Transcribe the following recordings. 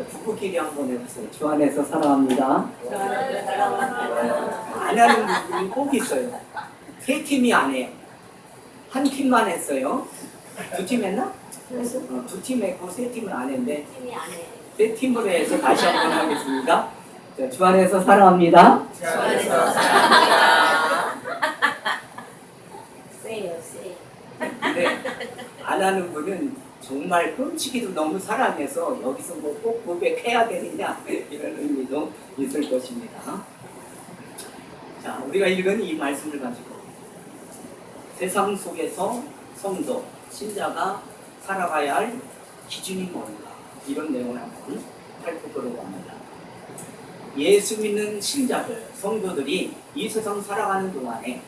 부부끼리 한번 해보세요. 주 안에서 사랑합니다. 안 하는 분들이 꼭 있어요. 세 팀이 안 해요. 한 팀만 했어요. 두 팀 했나? 두 팀 했고 세 팀은 안 했는데 세 팀으로 해서 다시 한번 하겠습니다. 자, 주 안에서 사랑합니다. 주 안에서 사랑합니다. 근데 안 하는 분은 정말 끔찍이도 너무 사랑해서 여기서 뭐 꼭 고백해야 되느냐 이런 의미도 있을 것입니다. 자, 우리가 읽은 이 말씀을 가지고 세상 속에서 성도, 신자가 살아가야 할 기준이 뭔가 이런 내용을 한번 살펴보려고 합니다. 예수 믿는 신자들, 성도들이 이 세상 살아가는 동안에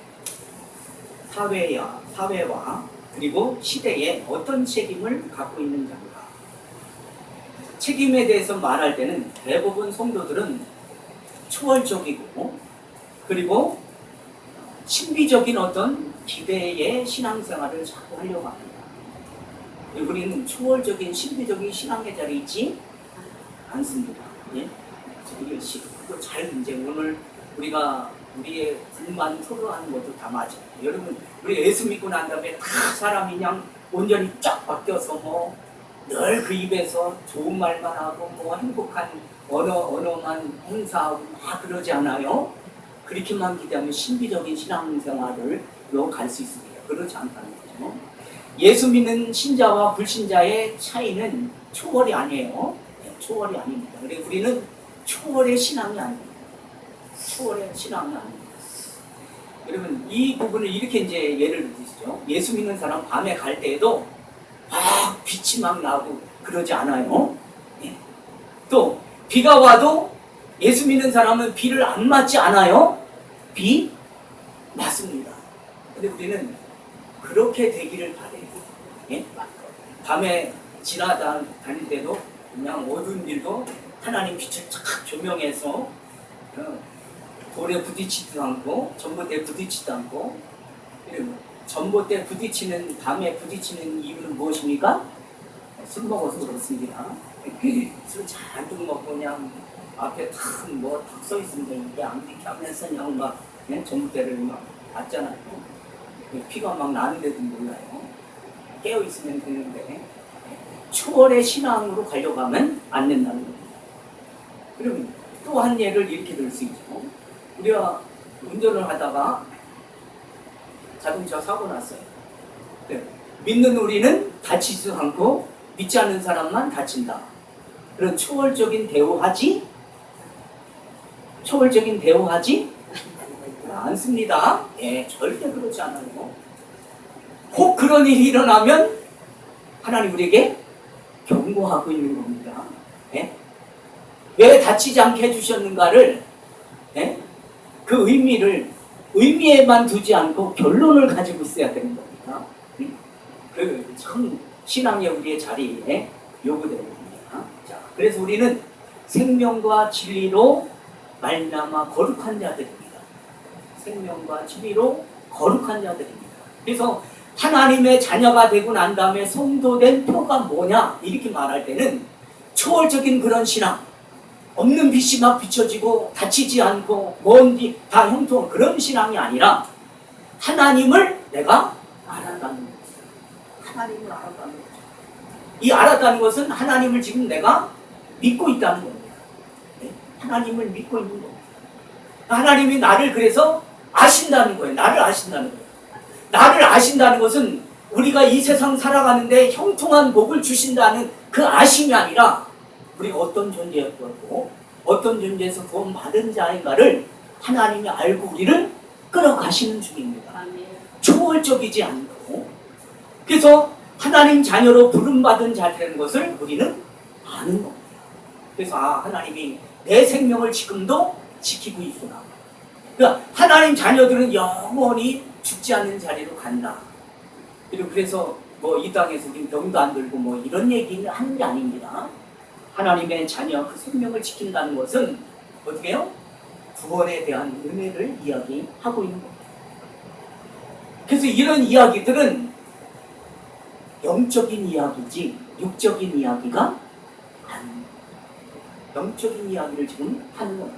사회와 그리고 시대에 어떤 책임을 갖고 있는 자인가. 책임에 대해서 말할 때는 대부분 성도들은 초월적이고 그리고 신비적인 어떤 기대의 신앙생활을 자꾸 하려고 합니다. 우리는 초월적인 신비적인 신앙의 자리에 있지 않습니다. 예? 이거 잘 이제 오늘 우리가 우리의 불만 토로하는 것도 다 맞아요. 여러분, 우리 예수 믿고 난 다음에 다 사람이 그냥 온전히 쫙 바뀌어서 뭐 늘 그 입에서 좋은 말만 하고 뭐 행복한 언어만 행사하고 막 그러지 않아요? 그렇게만 기대하면 신비적인 신앙생활로 갈 수 있습니다. 그렇지 않다는 거죠. 예수 믿는 신자와 불신자의 차이는 초월이 아니에요. 초월이 아닙니다. 그래서 우리는 초월의 신앙이 아닙니다. 초월의 신앙이 아닙니다. 여러분, 이 부분을 이렇게 이제 예를 드시죠. 예수 믿는 사람 밤에 갈 때에도 막 빛이 막 나고 그러지 않아요. 예. 또 비가 와도 예수 믿는 사람은 비를 안 맞지 않아요. 비 맞습니다. 근데 우리는 그렇게 되기를 바래요. 예? 밤에 지나다닐 때도 그냥 어두운 길도 하나님 빛을 착 조명해서 돌에 부딪히지도 않고 전봇대에 부딪히지도 않고. 전봇대 부딪히는 밤에 부딪히는 이유는 무엇입니까? 술 먹어서 그렇습니다. 술 잔뜩 먹고 그냥 앞에 탁 서 있으면 이게 안 비켜면서 그냥 막 전봇대를 막 봤잖아요. 피가 막 나는데도 몰라요. 깨어 있으면 되는데 초월의 신앙으로 가려고 하면 안 된다는 겁니다. 그럼 또 한 예를 이렇게 들 수 있죠. 우리가 운전을 하다가 자동차 사고 났어요. 네. 믿는 우리는 다치지도 않고 믿지 않는 사람만 다친다. 그런 초월적인 대우하지 않습니다. 예, 절대 그렇지 않아요. 혹 그런 일이 일어나면 하나님 우리에게 경고하고 있는 겁니다. 예? 왜 다치지 않게 해주셨는가를, 예? 그 의미에만 두지 않고 결론을 가지고 있어야 되는 겁니다. 그 참 신앙의 우리의 자리에 요구되는 겁니다. 자, 그래서 우리는 생명과 진리로 말미암아 거룩한 자들입니다. 생명과 진리로 거룩한 자들입니다. 그래서 하나님의 자녀가 되고 난 다음에 성도된 표가 뭐냐 이렇게 말할 때는 초월적인 그런 신앙, 없는 빛이 막 비춰지고 다치지 않고 뭔지 다 형통 그런 신앙이 아니라 하나님을 내가 알았다는 거죠. 하나님을 알았다는 거죠. 이 알았다는 것은 하나님을 지금 내가 믿고 있다는 겁니다. 네? 하나님을 믿고 있는 겁니다. 하나님이 나를 그래서 아신다는 거예요. 나를 아신다는 거예요. 나를 아신다는 것은 우리가 이 세상 살아가는데 형통한 복을 주신다는 그 아심이 아니라 우리가 어떤 존재였고 어떤 존재에서 구원받은 자인가를 하나님이 알고 우리를 끌어가시는 중입니다. 초월적이지 않고. 그래서 하나님 자녀로 부름받은 자라는 것을 우리는 아는 겁니다. 그래서 하나님이 내 생명을 지금도 지키고 있구나. 그러니까 하나님 자녀들은 영원히 죽지 않는 자리로 간다. 그리고 그래서 이 땅에서 병도 안 들고 이런 얘기는 하는 게 아닙니다. 하나님의 자녀 그 생명을 지킨다는 것은 어떻게 해요? 구원에 대한 은혜를 이야기하고 있는 겁니다. 그래서 이런 이야기들은 영적인 이야기지 육적인 이야기가 아닙니다. 영적인 이야기를 지금 하는 거예요.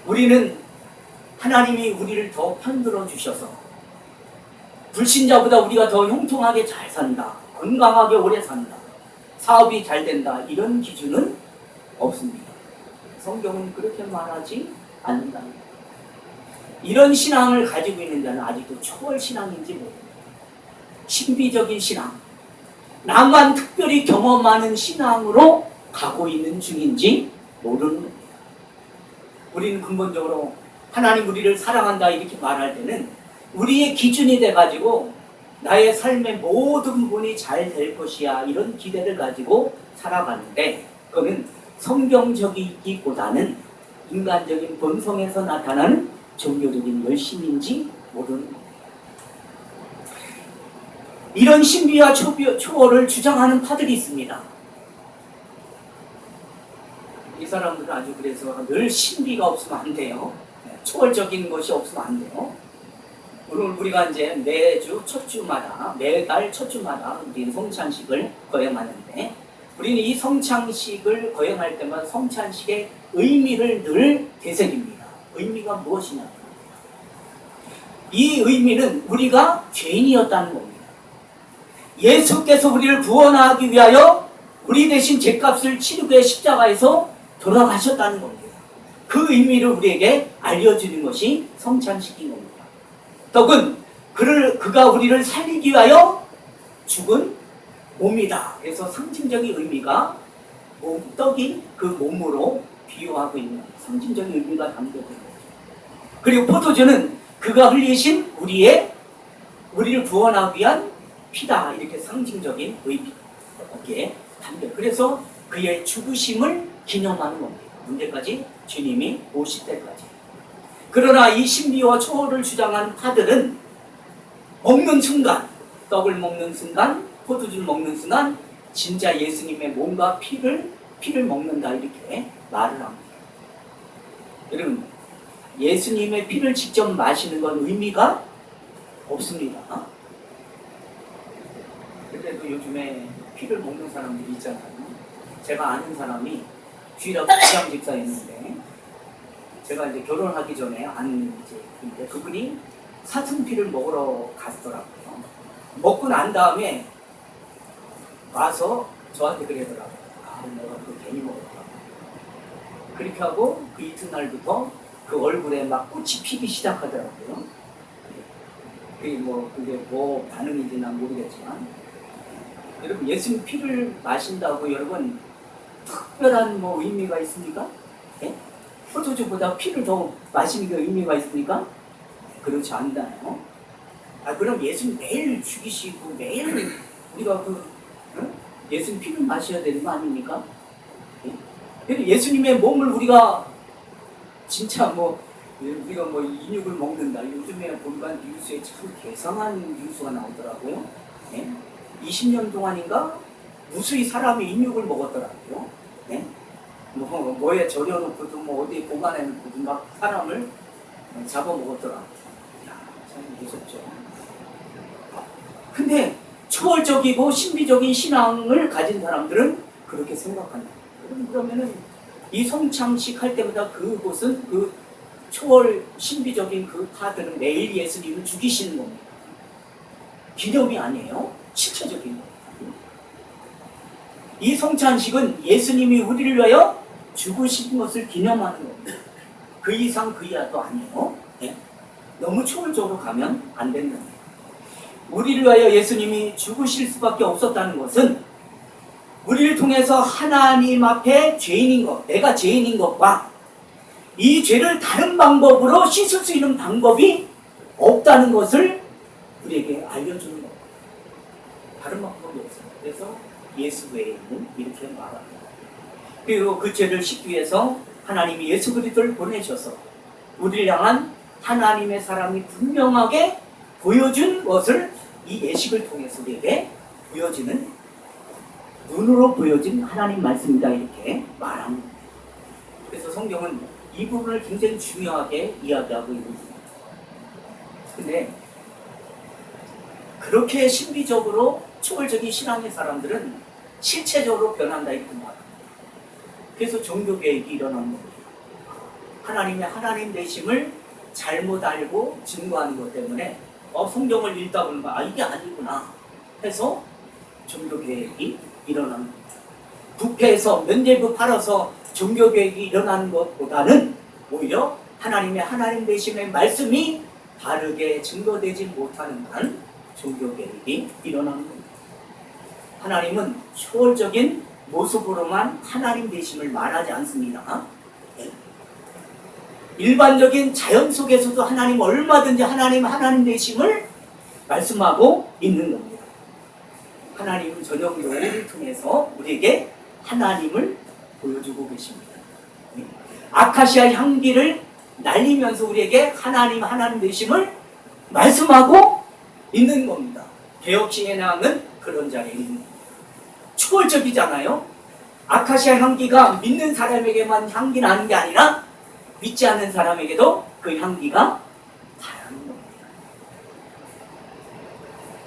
우리는 하나님이 우리를 더 편들어 주셔서 불신자보다 우리가 더 형통하게 잘 산다, 건강하게 오래 산다, 사업이 잘 된다, 이런 기준은 없습니다. 성경은 그렇게 말하지 않는다. 이런 신앙을 가지고 있는 자는 아직도 초월 신앙인지 모릅니다. 신비적인 신앙, 나만 특별히 경험하는 신앙으로 가고 있는 중인지 모르는 겁니다. 우리는 근본적으로 하나님 우리를 사랑한다 이렇게 말할 때는 우리의 기준이 돼가지고 나의 삶의 모든 부분이 잘 될 것이야 이런 기대를 가지고 살아가는데, 그거는 성경적이기보다는 인간적인 본성에서 나타나는 종교적인 열심인지 모르는 겁니다. 이런 신비와 초월을 주장하는 파들이 있습니다. 이 사람들은 아주 그래서 늘 신비가 없으면 안 돼요. 초월적인 것이 없으면 안 돼요. 오늘 우리가 이제 매주 첫 주마다, 매달 첫 주마다 우리는 성찬식을 거행하는데, 우리는 이 성찬식을 거행할 때마다 성찬식의 의미를 늘 되새깁니다. 의미가 무엇이냐? 이 의미는 우리가 죄인이었다는 겁니다. 예수께서 우리를 구원하기 위하여 우리 대신 죄값을 치르기 위해 십자가에서 돌아가셨다는 겁니다. 그 의미를 우리에게 알려주는 것이 성찬식인 겁니다. 떡은 그가 우리를 살리기 위하여 죽은 몸이다. 그래서 상징적인 의미가 떡이 그 몸으로 비유하고 있는 상징적인 의미가 담겨져 있는 거죠. 그리고 포도주는 그가 흘리신 우리를 구원하기 위한 피다. 이렇게 상징적인 의미 거기에 담겨. 그래서 그의 죽으심을 기념하는 겁니다. 언제까지? 주님이 오실 때까지. 그러나 이 신비와 초월을 주장하는 파들은 먹는 순간, 떡을 먹는 순간, 포도주를 먹는 순간 진짜 예수님의 몸과 피를 먹는다 이렇게 말을 합니다. 여러분, 예수님의 피를 직접 마시는 건 의미가 없습니다. 그래도 요즘에 피를 먹는 사람들이 있잖아요. 제가 아는 사람이 주일학 부장 집사였는데, 제가 이제 결혼하기 전에 아는 근데 그분이 사슴피를 먹으러 갔더라고요. 먹고 난 다음에 와서 저한테 그러더라고요. 내가 그거 괜히 먹었다. 그렇게 하고 그 이튿날부터 그 얼굴에 막 꽃이 피기 시작하더라고요. 그게 뭐 반응인지 난 모르겠지만, 여러분 예수님 피를 마신다고 여러분 특별한 의미가 있습니까? 예? 포도주보다 피를 더 마시는 게 의미가 있습니까? 그렇지 않나요? 그럼 예수님 매일 죽이시고 매일 우리가 예수님 피를 마셔야 되는 거 아닙니까? 예? 예수님의 몸을 우리가 진짜 우리가 인육을 먹는다. 요즘에 보니까 뉴스에 참 괴상한 뉴스가 나오더라고요. 예? 20년 동안인가 무수히 사람이 인육을 먹었더라고요. 예? 뭐에 절여놓고도 어디에 보관해놓고도 막 사람을 잡아먹었더라고요. 참 무섭죠. 근데 초월적이고 신비적인 신앙을 가진 사람들은 그렇게 생각한다. 그러면은 이 성찬식 할 때마다 그곳은 그 초월 신비적인 그 파들은 매일 예수님을 죽이시는 겁니다. 기념이 아니에요. 실체적인 겁니다. 이 성찬식은 예수님이 우리를 위하여 죽으신 것을 기념하는 겁니다. 그 이상 그 이하도 아니에요. 네? 너무 초월적으로 가면 안 된다. 우리를 위하여 예수님이 죽으실 수밖에 없었다는 것은 우리를 통해서 하나님 앞에 죄인인 것, 내가 죄인인 것과 이 죄를 다른 방법으로 씻을 수 있는 방법이 없다는 것을 우리에게 알려주는 겁니다. 다른 방법이 없어요. 그래서 예수 외에는 이렇게 말합니다. 그리고 그 죄를 씻기 위해서 하나님이 예수 그리스도를 보내셔서 우리를 향한 하나님의 사랑이 분명하게 보여준 것을 이 예식을 통해서 우리에게 보여지는, 눈으로 보여진 하나님 말씀이다 이렇게 말합니다. 그래서 성경은 이 부분을 굉장히 중요하게 이야기하고 있습니다. 근데 그렇게 신비적으로 초월적인 신앙의 사람들은 실체적으로 변한다 이렇게 말합니다. 그래서 종교개혁이 일어난 겁니다. 하나님의 하나님 되심을 잘못 알고 증거하는 것 때문에 성경을 읽다 보니까 이게 아니구나 해서 종교개혁이 일어난 겁니다. 부패해서 면죄부 팔아서 종교개혁이 일어나는 것보다는 오히려 하나님의 하나님 되심의 말씀이 바르게 증거되지 못하는 한 종교개혁이 일어나는 겁니다. 하나님은 초월적인 모습으로만 하나님 되심을 말하지 않습니다. 일반적인 자연 속에서도 하나님 얼마든지 하나님 되심을 말씀하고 있는 겁니다. 하나님은 저녁 요일을 통해서 우리에게 하나님을 보여주고 계십니다. 아카시아 향기를 날리면서 우리에게 하나님 되심을 말씀하고 있는 겁니다. 개혁신앙은 그런 자리에 있는 겁니다. 초월적이잖아요. 아카시아 향기가 믿는 사람에게만 향기 나는 게 아니라 믿지 않는 사람에게도 그 향기가 다라는 겁니다.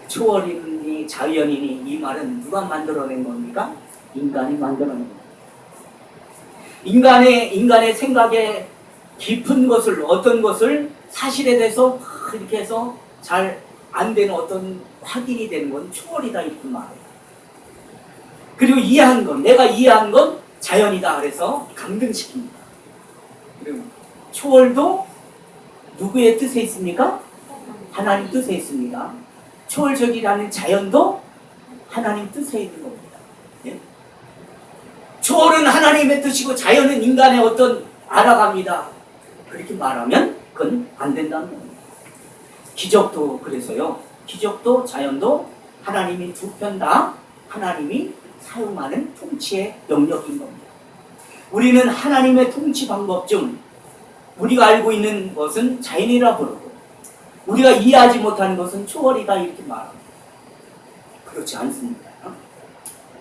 초월이니 자연이니 이 말은 누가 만들어낸 겁니까? 인간이 만들어낸 겁니다. 인간의 생각에 깊은 것을 어떤 것을 사실에 대해서 이렇게 해서 잘 안 되는 어떤 확인이 되는 건 초월이다 이렇게 말해요. 그리고 이해한 건 내가 이해한 건 자연이다 그래서 감동시킵니다. 그리고 초월도 누구의 뜻에 있습니까? 하나님 뜻에 있습니다. 초월적이라는 자연도 하나님 뜻에 있는 겁니다. 예? 초월은 하나님의 뜻이고 자연은 인간의 어떤 알아갑니다. 그렇게 말하면 그건 안 된다는 겁니다. 기적도 그래서요. 기적도 자연도 하나님이 두 편 다 하나님이 사용하는 통치의 영역인 겁니다. 우리는 하나님의 통치 방법 중 우리가 알고 있는 것은 자연이라 부르고 우리가 이해하지 못하는 것은 초월이다 이렇게 말합니다. 그렇지 않습니다.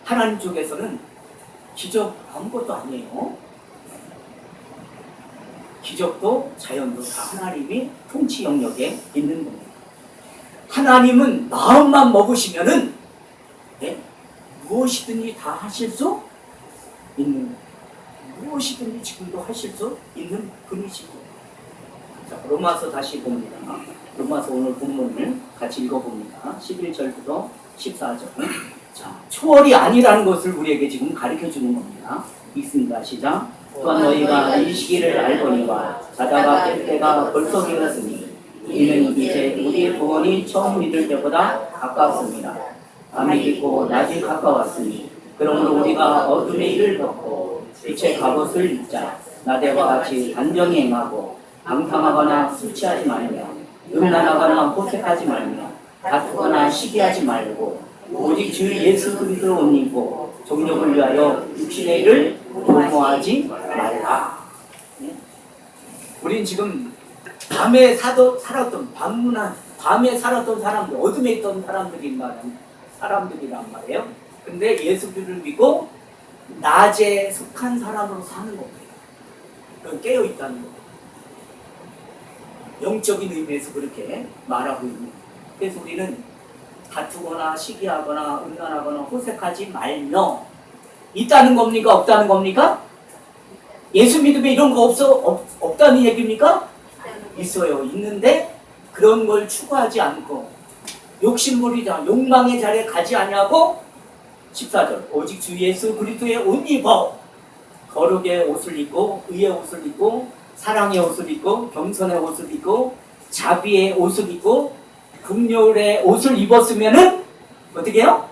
하나님 쪽에서는 기적 아무것도 아니에요. 기적도 자연도 다 하나님이 통치 영역에 있는 겁니다. 하나님은 마음만 먹으시면은 무엇이든지 다 하실 수 있는 겁니다. 무엇이든지 지금도 하실 수 있는 분이시고. 자, 로마서 다시 봅니다. 로마서 오늘 본문을 같이 읽어봅니다. 11절부터 14절. 자, 초월이 아니라는 것을 우리에게 지금 가르쳐 주는 겁니다. 읽습니다. 시작. 또한 너희가 이 시기를 알거니와 자다가 깰 때가 벌써 되었으니 이는 이제 우리의 구원이 처음 믿을 때보다 가깝습니다. 밤이 깊고 낮이 가까웠으니 그러므로 우리가 어둠의 일을 덮고 빛의 갑옷을 입자. 나대와 같이 단정히 행하고 방탕하거나 술 취하지 말며 음란하거나 호색하지 말며 다투거나 시기하지 말고 오직 주 예수 그리스도를 옷 입고 정욕을 위하여 육신의 일을 도모하지 말라. 우린 지금 밤에 살았던 밤에 살았던 사람들, 어둠에 있던 사람들이란 말이에요. 근데 예수를 믿고 낮에 속한 사람으로 사는 겁니다. 깨어 있다는 거예요. 영적인 의미에서 그렇게 말하고 있는 거예요. 그래서 우리는 다투거나 시기하거나 음란하거나 호색하지 말며 있다는 겁니까? 없다는 겁니까? 예수 믿음에 이런 거 없다는 얘기입니까? 있어요. 있는데 그런 걸 추구하지 않고 욕심부리자 욕망의 자리에 가지 아니하고 14절 오직 주 예수 그리스도의 옷 입어 거룩의 옷을 입고 의의 옷을 입고 사랑의 옷을 입고 겸손의 옷을 입고 자비의 옷을 입고 긍휼의 옷을 입었으면은 어떻게 해요?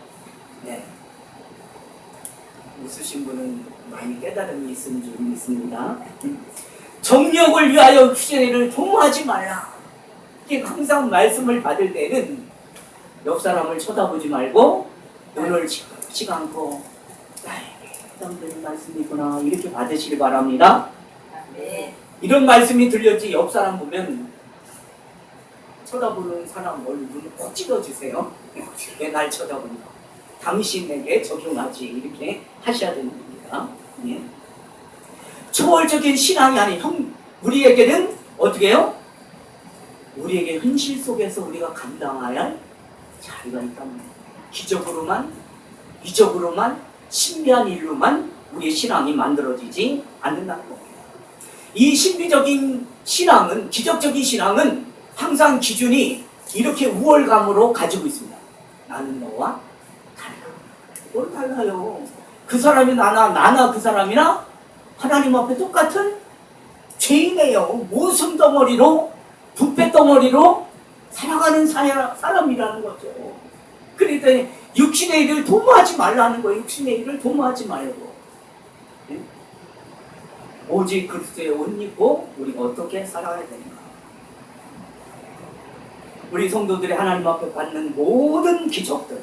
네. 웃으신 분은 많이 깨달음이 있은 줄 믿습니다. 정욕을 위하여 휴전일을 도모하지 말라. 이게 항상 말씀을 받을 때는 옆 사람을 쳐다보지 말고 눈을 치지 않고 해당되는 말씀이구나 이렇게 받으시길 바랍니다. 네. 이런 말씀이 들렸지 옆 사람 보면 쳐다보는 사람 눈을 꼭 찍어주세요. 왜 날 쳐다보냐? 당신에게 적용하지 이렇게 하셔야 되는 겁니다. 예. 초월적인 신앙이 아닌 우리에게는 어떻게 해요? 우리에게 현실 속에서 우리가 감당해야 할 자리가 있다는 겁니다. 기적으로만, 이적으로만, 신비한 일로만 우리의 신앙이 만들어지지 않는다는 겁니다. 이 신비적인 신앙은, 기적적인 신앙은 항상 기준이 이렇게 우월감으로 가지고 있습니다. 나는 너와 달라. 뭘 달라요? 그 사람이 나나 그 사람이나 하나님 앞에 똑같은 죄인이에요. 모순 덩어리로, 부패 덩어리로 살아가는 사람이라는 거죠. 그러니까 육신의 일을 도모하지 말라는 거예요. 육신의 일을 도모하지 말고. 네? 오직 그리스도의 옷 입고 우리가 어떻게 살아야 되는가. 우리 성도들이 하나님 앞에 받는 모든 기적들,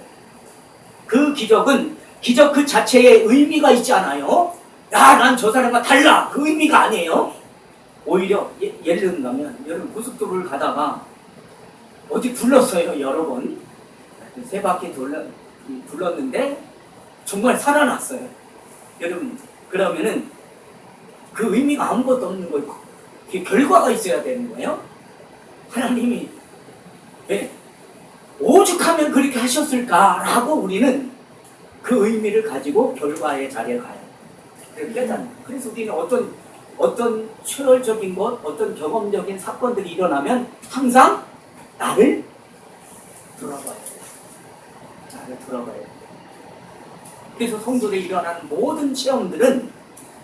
그 기적은 기적 그 자체에 의미가 있지 않아요. 야, 난 저 사람과 달라. 그 의미가 아니에요. 오히려 예를 들면 여러분 고속도로를 가다가 어디 불렀어요. 여러 번 세 바퀴 불렀는데 정말 살아났어요. 여러분 그러면은 그 의미가 아무것도 없는 거예요. 그 결과가 있어야 되는 거예요. 하나님이 왜 오죽하면 그렇게 하셨을까라고 우리는 그 의미를 가지고 결과의 자리에 가요. 그래서 우리는 어떤 초월적인 것, 어떤 경험적인 사건들이 일어나면 항상 나를 돌아봐야 돼요. 나를 돌아봐야 돼요. 그래서 성도들에 일어나는 모든 체험들은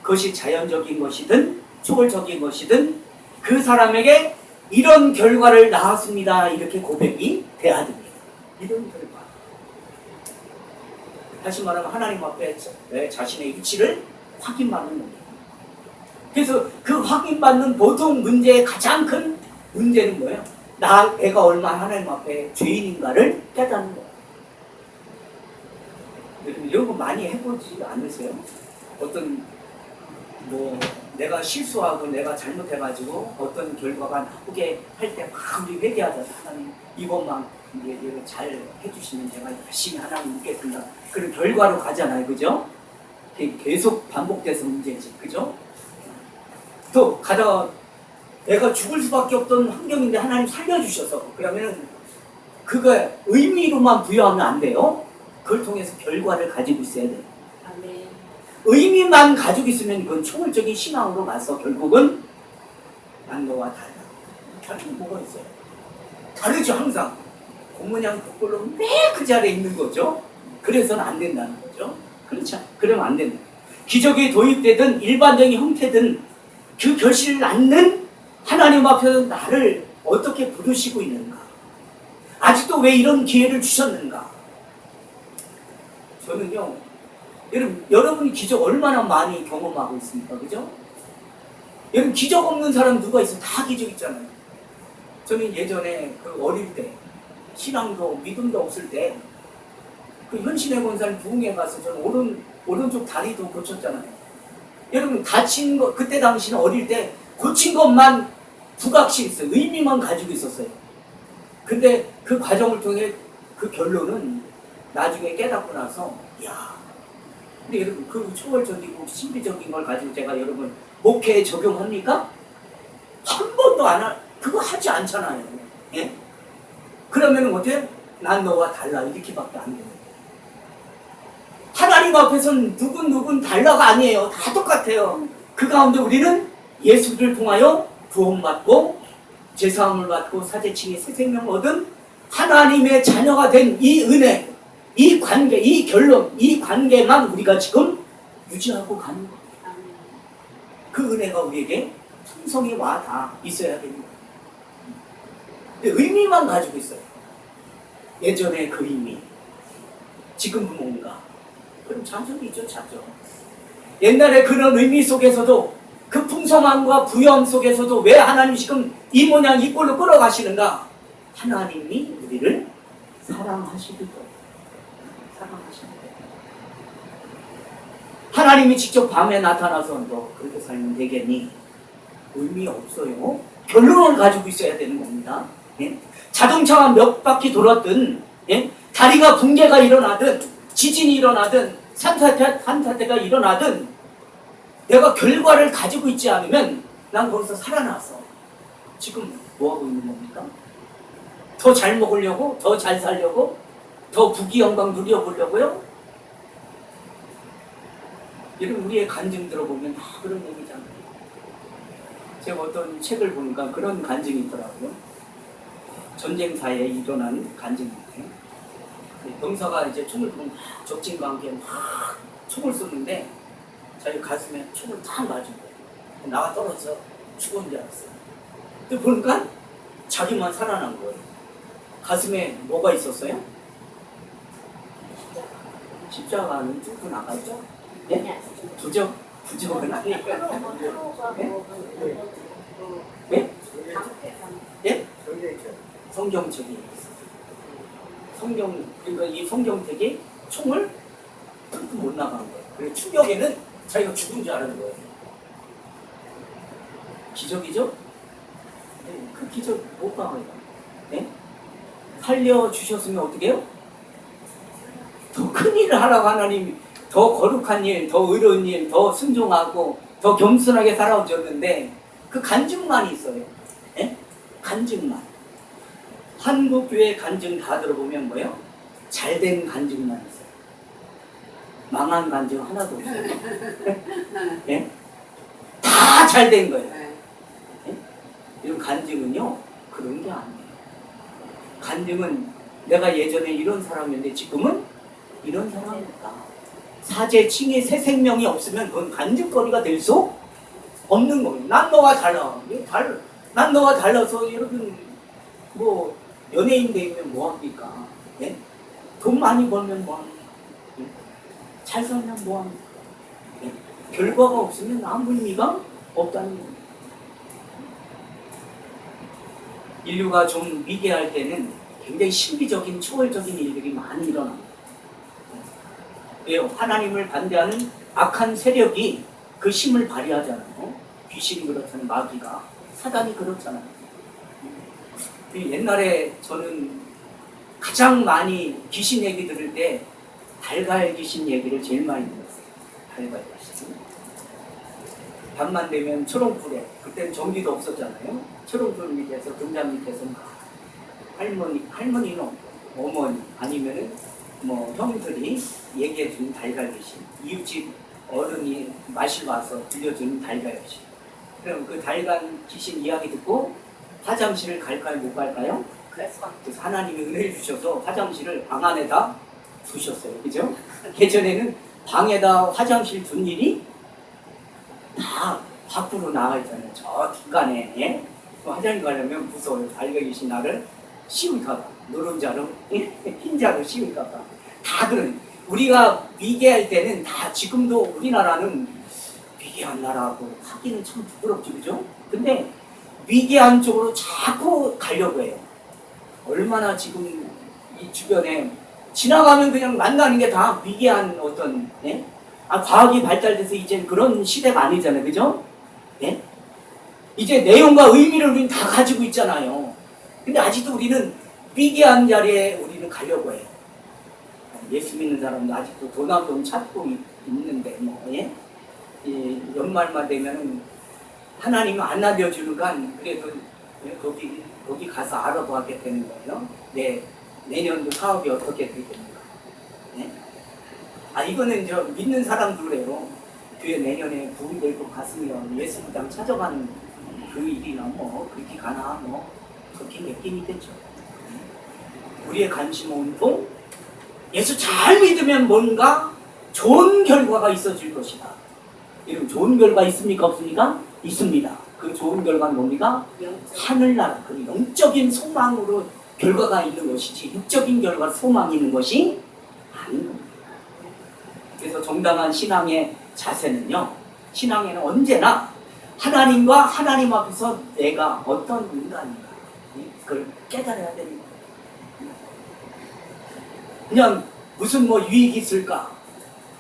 그것이 자연적인 것이든 초월적인 것이든 그 사람에게 이런 결과를 낳았습니다. 이렇게 고백이 돼야 됩니다. 이런 결과. 다시 말하면 하나님 앞에 자신의 위치를 확인받는 겁니다. 그래서 그 확인받는 보통 문제의 가장 큰 문제는 뭐예요? 내가 얼마나 하나님 앞에 죄인인가를 깨닫는 거예요. 여러분 이런 거 많이 해보지 않으세요? 내가 실수하고 내가 잘못해가지고 어떤 결과가 나쁘게 할 때 막 우리 회개하잖아요. 하나님 이것만 이제 잘 해주시면 제가 열심히 하나님 믿겠습니다. 그런 결과로 가잖아요. 그죠? 계속 반복돼서 문제지. 그죠? 또 가다가 내가 죽을 수밖에 없던 환경인데 하나님 살려주셔서 그러면은 그거 의미로만 부여하면 안 돼요. 그걸 통해서 결과를 가지고 있어야 돼요. 아멘. 의미만 가지고 있으면 그건 초월적인 신앙으로 가서 결국은 난 너와 달라. 다른 게 뭐가 있어요? 다르죠 항상. 곰모양 거꾸로 매 그 자리에 있는 거죠. 그래서는 안 된다는 거죠. 그렇죠? 그러면 안 된다. 기적이 도입되든 일반적인 형태든 그 결실을 낳는 하나님 앞에서 나를 어떻게 부르시고 있는가? 아직도 왜 이런 기회를 주셨는가? 저는요, 여러분이 기적 얼마나 많이 경험하고 있습니까? 그죠? 여러분 기적 없는 사람 누가 있어요? 다 기적 있잖아요. 저는 예전에 그 어릴 때 신앙도 믿음도 없을 때 그 현신의 권사님 부흥회 가서 저는 오른쪽 다리도 고쳤잖아요. 여러분 다친 거 그때 당시는 어릴 때 고친 것만 부각시 있어요. 의미만 가지고 있었어요. 근데 그 과정을 통해 그 결론은 나중에 깨닫고 나서 야. 근데 여러분 그 초월적이고 신비적인 걸 가지고 제가 여러분 목회에 적용합니까? 한 번도 그거 하지 않잖아요. 예? 그러면 어때? 난 너와 달라 이렇게밖에 안 돼요. 하나님 앞에서는 누군 달라가 아니에요. 다 똑같아요. 그 가운데 우리는 예수를 통하여 구원받고 제사함을 받고 사제칭의 새 생명을 얻은 하나님의 자녀가 된 이 은혜, 이 관계, 이 결론, 이 관계만 우리가 지금 유지하고 가는 거예요. 그 은혜가 우리에게 풍성히 와 다 있어야 됩니다. 의미만 가지고 있어요. 예전의 그 의미, 지금은 뭔가. 그럼 잔소리죠, 자죠. 옛날에 그런 의미 속에서도 그 풍성함과 부여함 속에서도 왜 하나님 지금 이 모양 이 꼴로 끌어가시는가? 하나님이 우리를 사랑하시기 때문에. 하나님이 직접 밤에 나타나서 너 그렇게 살면 되겠니? 의미 없어요. 결론을 가지고 있어야 되는 겁니다. 예? 자동차가 몇 바퀴 돌았든 예? 다리가 붕괴가 일어나든 지진이 일어나든 산사태가 일어나든 내가 결과를 가지고 있지 않으면 난 거기서 살아났어. 지금 뭐하고 있는 겁니까? 더 잘 먹으려고? 더 잘 살려고? 더 부귀 영광 누려보려고요? 여러분 우리의 간증 들어보면 다 그런 얘기잖아요. 제가 어떤 책을 보니까 그런 간증이 있더라고요. 전쟁사에 일어난 간증인데 병사가 이제 총을 들고 적진과 함께 막 총을 쏘는데 자기 가슴에 총을 탁 맞은 거예요. 나가 떨어져 죽은 줄 알았어요. 근데 보니까 자기만 살아난 거예요. 가슴에 뭐가 있었어요? 십자가는 뚫고 나가죠? 예? 부적은 아니에요. 예? 예? 성경책이 그러니까 이 성경책이 총을 뚫고 못 나간 거예요. 그래서 충격에는 자기가 죽은 줄 아는 거예요. 기적이죠? 네, 그 기적 못 봐요. 네? 살려주셨으면 어떻게 해요? 더 큰 일을 하라고 하나님, 더 거룩한 일, 더 의로운 일, 더 순종하고 더 겸손하게 살아오셨는데 그 간증만 있어요. 네? 간증만. 한국 교회 간증 다 들어보면 뭐예요? 잘된 간증만 있어요. 망한 간증 하나도 없어요. 네? 다 잘된 거예요. 네? 이런 간증은요 그런 게 아니에요. 간증은 내가 예전에 이런 사람이었는데 지금은 이런 사람이다. 사제 칭의 새 생명이 없으면 그건 간증거리가 될 수 없는 거예요. 난 너와 달라. 난 너와 달라서 여러분 뭐 연예인 되면 뭐합니까? 예? 돈 많이 벌면 뭐합니까? 예? 잘 살면 뭐합니까? 예? 결과가 없으면 아무 의미가 없다는 겁니다. 인류가 좀 위대할 때는 굉장히 신비적인 초월적인 일들이 많이 일어납니다. 왜요? 하나님을 반대하는 악한 세력이 그 힘을 발휘하잖아요. 귀신이 그렇잖아요. 마귀가. 사단이 그렇잖아요. 옛날에 저는 가장 많이 귀신 얘기 들을 때 달걀 귀신 얘기를 제일 많이 들었어요. 달걀 귀신. 밤만 되면 초롱불에, 그때는 전기도 없었잖아요. 초롱불 밑에서 등잔 밑에서 할머니는 어머니 아니면은 뭐 형들이 얘기해주는 달걀 귀신, 이웃집 어른이 마시러 와서 들려주는 달걀 귀신. 그럼 그 달걀 귀신 이야기 듣고 화장실을 갈까요, 못 갈까요? 그래서 하나님이 은혜를 주셔서 화장실을 방 안에다 두셨어요. 그죠? 예전에는 방에다 화장실 둔 일이 다 밖으로 나가 있잖아요. 저 뒷간에. 예? 화장실 가려면 무서워요. 달걀 귀신 나를 씌울까봐. 노른자로, 흰자로 씌울까봐. 다 그런. 우리가 위계할 때는 다 지금도 우리나라는 위계한 나라고 하기는 참 부끄럽죠. 그죠? 근데 위계한 쪽으로 자꾸 가려고 해요. 얼마나 지금 이 주변에 지나가면 그냥 만나는 게 다 위계한 어떤, 예? 과학이 발달돼서 이제 그런 시대가 아니잖아요. 그죠? 예? 이제 내용과 의미를 우리는 다 가지고 있잖아요. 근데 아직도 우리는 위계한 자리에 우리는 가려고 해요. 예수 믿는 사람도 아직도 돈 한 돈 찾고 있는데, 뭐, 예? 연말만 되면은 하나님은 안 알려주니까 그래도 거기 가서 알아보게 되는 거예요. 내년도 사업이 어떻게 되겠는가. 네? 이거는 저 믿는 사람들이에요. 교회 내년에 부흥 될 것 같으면 예수무당 찾아가는 그 일이나 뭐 그렇게 가나 뭐 그렇게 느낌이 됐죠. 우리의 관심은 온통 예수 잘 믿으면 뭔가 좋은 결과가 있어질 것이다. 이런 좋은 결과 있습니까? 없습니까? 있습니다. 그 좋은 결과는 뭡니까? 하늘나라, 그 영적인 소망으로 결과가 있는 것이지 육적인 결과 소망이 있는 것이 아닌 겁니다. 그래서 정당한 신앙의 자세는요, 신앙에는 언제나 하나님과 하나님 앞에서 내가 어떤 인간인가 그걸 깨달아야 됩니다. 그냥 무슨 뭐 유익이 있을까,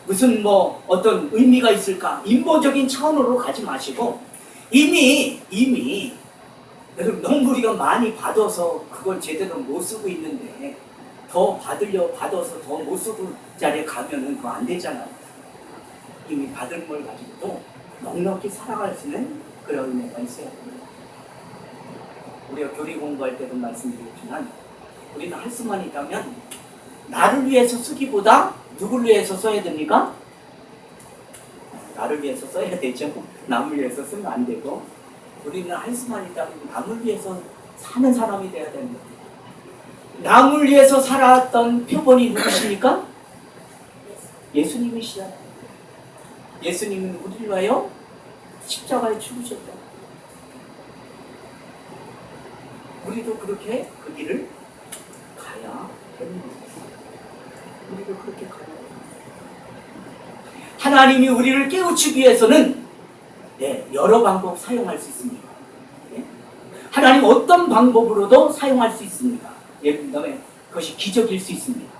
무슨 뭐 어떤 의미가 있을까, 인본적인 차원으로 가지 마시고 이미 여러분 너무 우리가 많이 받아서 그걸 제대로 못 쓰고 있는데 더 받아서 더 못 쓰고 자리에 가면은 그거 안 되잖아요. 이미 받은 걸 가지고도 넉넉히 살아갈 수 있는 그런 은혜가 있어야 됩니다. 우리가 교리 공부할 때도 말씀드렸지만 우리는 할 수만 있다면 나를 위해서 쓰기보다 누구를 위해서 써야 됩니까? 나를 위해서 써야 되죠. 남을 위해서 쓰면 안 되고, 우리는 할 수만 있다면 남을 위해서 사는 사람이 돼야 됩니다. 남을 위해서 살았던 표본이 누구십니까? 예수님이시잖아요. 예수님은 우리를 위하여 십자가에 죽으셨다. 우리도 그렇게 그 길을 가야 되는 겁니다. 우리도 그렇게 가야 됩니다. 하나님이 우리를 깨우치기 위해서는 여러 방법 사용할 수 있습니다. 하나님 어떤 방법으로도 사용할 수 있습니다. 예를 들면 그것이 기적일 수 있습니다.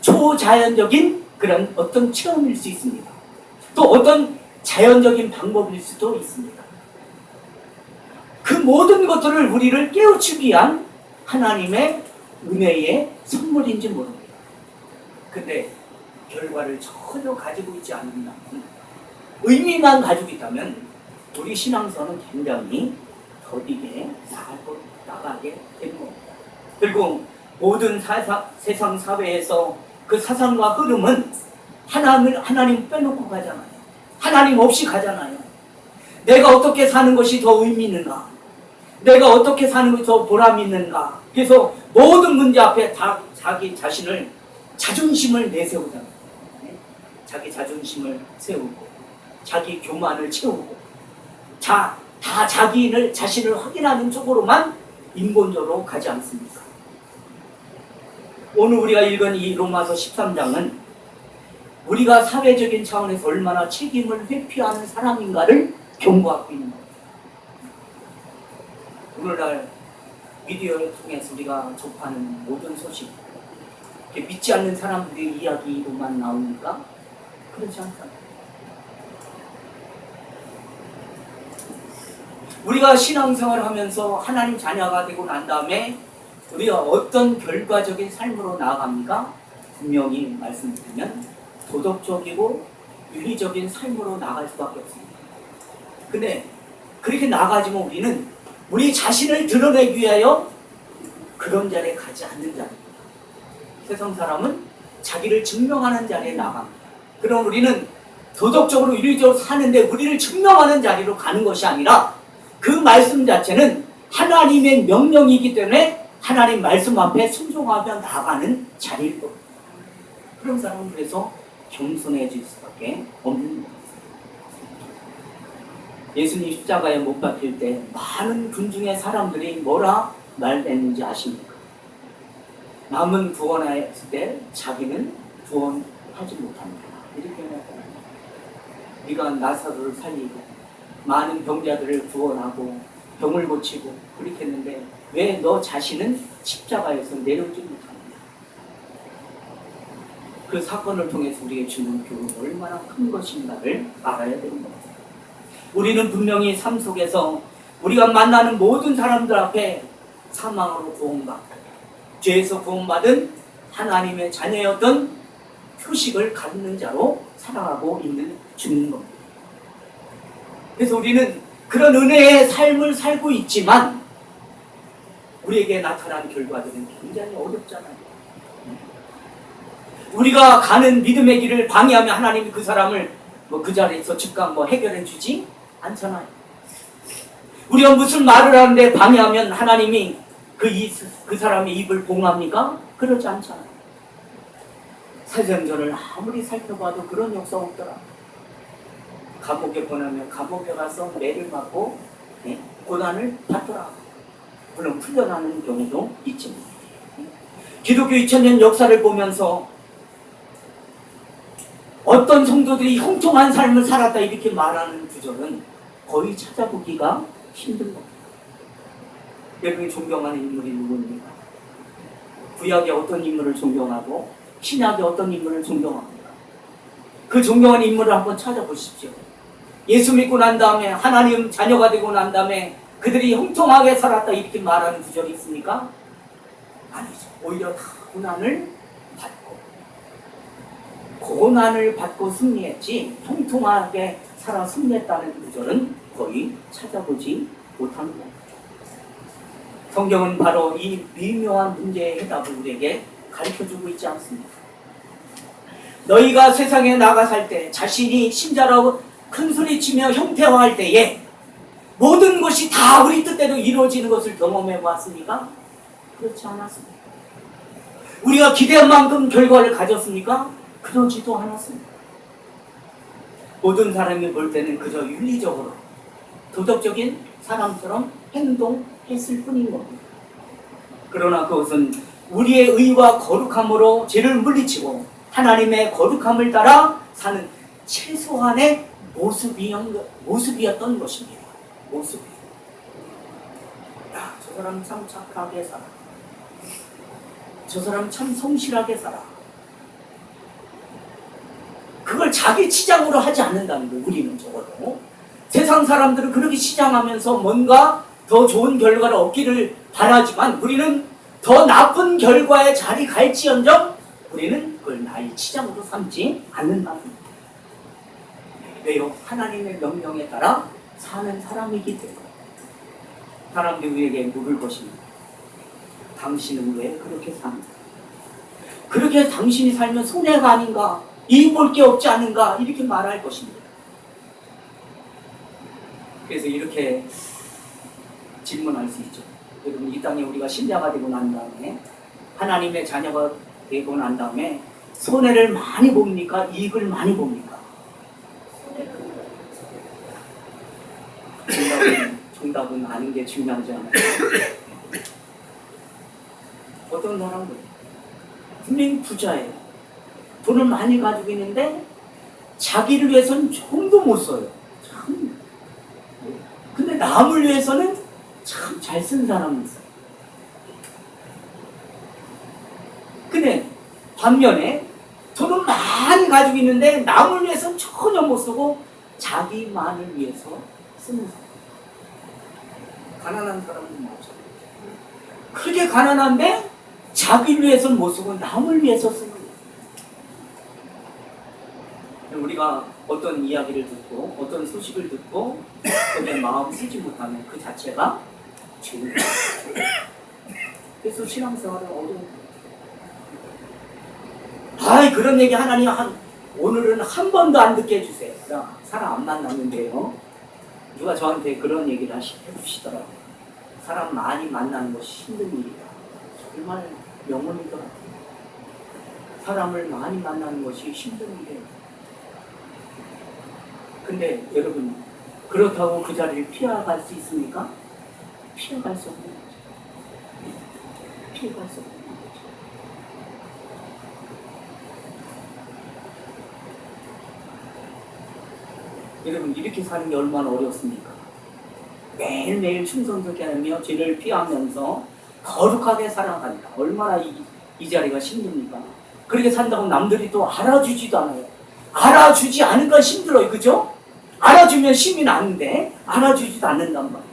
초자연적인 그런 어떤 체험일 수 있습니다. 또 어떤 자연적인 방법일 수도 있습니다. 그 모든 것들을 우리를 깨우치기 위한 하나님의 은혜의 선물인지 모릅니다. 근데 결과를 전혀 가지고 있지 않는다면, 의미만 가지고 있다면 우리 신앙선은 굉장히 더디게 나가게 되는 겁니다. 그리고 모든 세상 사회에서 그 사상과 흐름은 하나님 빼놓고 가잖아요. 하나님 없이 가잖아요. 내가 어떻게 사는 것이 더 의미 있는가? 내가 어떻게 사는 것이 더 보람 있는가? 그래서 모든 문제 앞에 다 자기 자신을, 자존심을 내세우잖아요. 자기 자존심을 세우고 자기 교만을 채우고 다 자신을 확인하는 쪽으로만 인본적으로 가지 않습니까? 오늘 우리가 읽은 이 로마서 13장은 우리가 사회적인 차원에서 얼마나 책임을 회피하는 사람인가를 경고하고 있는 겁니다. 오늘날 미디어를 통해서 우리가 접하는 모든 소식, 믿지 않는 사람들의 이야기로만 나오니까 그렇지 않잖아요. 우리가 신앙생활을 하면서 하나님 자녀가 되고 난 다음에 우리가 어떤 결과적인 삶으로 나아갑니까? 분명히 말씀드리면 도덕적이고 윤리적인 삶으로 나아갈 수밖에 없습니다. 근데 그렇게 나아가지만 우리는 우리 자신을 드러내기 위하여 그런 자리에 가지 않는 자입니다. 세상 사람은 자기를 증명하는 자리에 나갑니다. 그럼 우리는 도덕적으로 윤리적으로 사는데 우리를 증명하는 자리로 가는 것이 아니라 그 말씀 자체는 하나님의 명령이기 때문에 하나님 말씀 앞에 순종하며 나아가는 자리일 겁니다. 그런 사람은 그래서 겸손해질 수밖에 없는 겁니다. 예수님 십자가에 못 박힐 때 많은 군중의 사람들이 뭐라 말했는지 아십니까? 남은 구원하였을 때 자기는 구원하지 못합니다. 이렇게 말합니다. 네가 나사로를 살리고 많은 병자들을 구원하고 병을 고치고 그렇게 했는데 왜 너 자신은 십자가에서 내려오지 못합니까? 그 사건을 통해서 우리에게 주는 교훈이 얼마나 큰 것인가를 알아야 되는 겁니다. 우리는 분명히 삶 속에서 우리가 만나는 모든 사람들 앞에 사망으로 구원받고 죄에서 구원받은 하나님의 자녀였던 표식을 갖는 자로 살아가고 있는 중인 겁니다. 그래서 우리는 그런 은혜의 삶을 살고 있지만 우리에게 나타난 결과들은 굉장히 어렵잖아요. 우리가 가는 믿음의 길을 방해하면 하나님이 그 사람을 그 자리에서 즉각 해결해 주지 않잖아요. 우리가 무슨 말을 하는데 방해하면 하나님이 그 사람의 입을 봉합니까? 그렇지 않잖아요. 사도행전을 아무리 살펴봐도 그런 역사가 없더라. 감옥에 보내면 감옥에 가서 매를 맞고 고난을 받더라. 물론 풀려나는 경우도 있지만 기독교 2000년 역사를 보면서 어떤 성도들이 형통한 삶을 살았다 이렇게 말하는 구절은 거의 찾아보기가 힘든 겁니다. 여러분이 존경하는 인물이 누구입니까? 구약의 어떤 인물을 존경하고 신약의 어떤 인물을 존경합니까? 그 존경하는 인물을 한번 찾아보십시오. 예수 믿고 난 다음에 하나님 자녀가 되고 난 다음에 그들이 형통하게 살았다 이렇게 말하는 구절이 있습니까? 아니죠. 오히려 다 고난을 받고 승리했지 형통하게 살아 승리했다는 구절은 거의 찾아보지 못합니다. 성경은 바로 이 미묘한 문제의 해답을 우리에게 가르쳐주고 있지 않습니까? 너희가 세상에 나가 살 때 자신이 신자라고 큰소리치며 형태화할 때에 모든 것이 다 우리 뜻대로 이루어지는 것을 경험해 보았습니까? 그렇지 않았습니다. 우리가 기대한 만큼 결과를 가졌습니까? 그러지도 않았습니다. 모든 사람이 볼 때는 그저 윤리적으로 도덕적인 사람처럼 행동했을 뿐인 겁니다. 그러나 그것은 우리의 의와 거룩함으로 죄를 물리치고 하나님의 거룩함을 따라 사는 최소한의 모습이었던 것입니다. 모습. 야, 저 사람 참 착하게 살아. 저 사람 참 성실하게 살아. 그걸 자기 치장으로 하지 않는다는 거예요. 우리는 적어도. 세상 사람들은 그렇게 치장하면서 뭔가 더 좋은 결과를 얻기를 바라지만 우리는 더 나쁜 결과에 자리 갈지언정 우리는 그걸 나의 치장으로 삼지 않는다는 거예요. 왜요? 하나님의 명령에 따라 사는 사람이기 때문에. 사람들이 우리에게 물을 것입니다. 당신은 왜 그렇게 삽니까? 그렇게 당신이 살면 손해가 아닌가? 이익 볼 게 없지 않은가? 이렇게 말할 것입니다. 그래서 이렇게 질문할 수 있죠. 여러분, 이 땅에 우리가 신자가 되고 난 다음에 하나님의 자녀가 되고 난 다음에 손해를 많이 봅니까? 이익을 많이 봅니까? 정답은 아는 게 중요하지 않아요. 어떤 사람은 분명히 부자예요. 돈을 많이 가지고 있는데 자기를 위해서는 조금도 못 써요. 참. 근데 남을 위해서는 참 잘 쓴 사람이 있어요. 근데 반면에 돈을 많이 가지고 있는데 남을 위해서는 전혀 못 쓰고 자기만을 위해서 쓰는 사람. 가난한 사람은 맞죠. 그렇게 가난한데 자기를 위해서는 못 쓰고 남을 위해서 쓰는 거예요. 우리가 어떤 이야기를 듣고 어떤 소식을 듣고 그게 마음 쓰지 못하면 그 자체가 죄입니다. 그래서 신앙생활은 어려운 거예요. 그런 얘기 하나님 오늘은 한 번도 안 듣게 해주세요. 사람 안 만났는데요. 누가 저한테 그런 얘기를 해주시더라고요. 사람 많이 만나는 것이 힘든 일이다. 정말 명언인 것 같아요. 사람을 많이 만나는 것이 힘든 일이에요. 근데 여러분, 그렇다고 그 자리를 피해갈 수 있습니까? 피해갈 수 없는 거죠. 피해갈 수 없는 거죠. 여러분, 이렇게 사는 게 얼마나 어렵습니까? 매일매일 충성스럽게 하며 죄를 피하면서 거룩하게 살아간다. 얼마나 이 자리가 힘듭니까? 그렇게 산다고 남들이 또 알아주지도 않아요. 알아주지 않은 건 힘들어요. 그죠? 알아주면 힘이 나는데 알아주지도 않는단 말이에요.